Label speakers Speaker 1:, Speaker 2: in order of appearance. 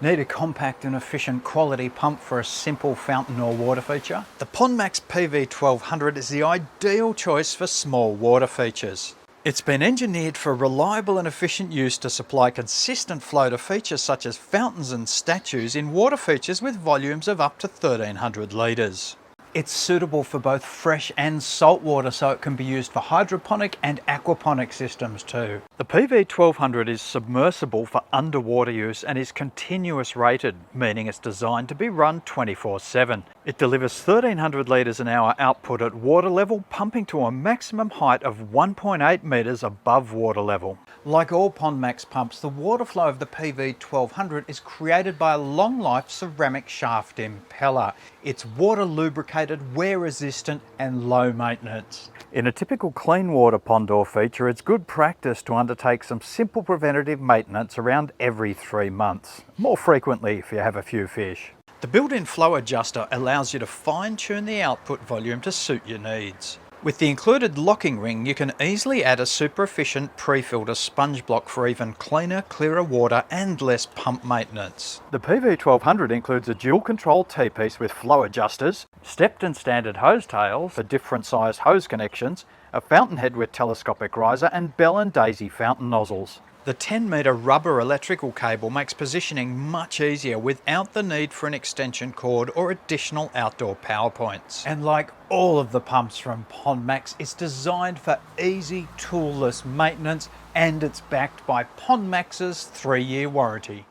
Speaker 1: Need a compact and efficient quality pump for a simple fountain or water feature? The PondMax PV1200 is the ideal choice for small water features. It's been engineered for reliable and efficient use to supply consistent flow to features such as fountains and statues in water features with volumes of up to 1300 litres. It's suitable for both fresh and salt water, so it can be used for hydroponic and aquaponic systems too. The PV1200 is submersible for underwater use and is continuous rated, meaning it's designed to be run 24/7. It delivers 1300 litres an hour output at water level, pumping to a maximum height of 1.8 metres above water level. Like all PondMax pumps, the water flow of the PV1200 is created by a long-life ceramic shaft impeller. It's water lubricated, wear resistant and low maintenance. In a typical clean water pond or feature, it's good practice to undertake some simple preventative maintenance around every 3 months, more frequently if you have a few fish. The built-in flow adjuster allows you to fine-tune the output volume to suit your needs. With the included locking ring, you can easily add a super efficient pre-filter sponge block for even cleaner, clearer water and less pump maintenance. The PV1200 includes a dual control T-piece with flow adjusters, stepped and standard hose tails for different size hose connections, a fountain head with telescopic riser and bell and daisy fountain nozzles. The 10-metre rubber electrical cable makes positioning much easier without the need for an extension cord or additional outdoor power points. And like all of the pumps from PondMax, it's designed for easy, toolless maintenance, and it's backed by PondMax's 3-year warranty.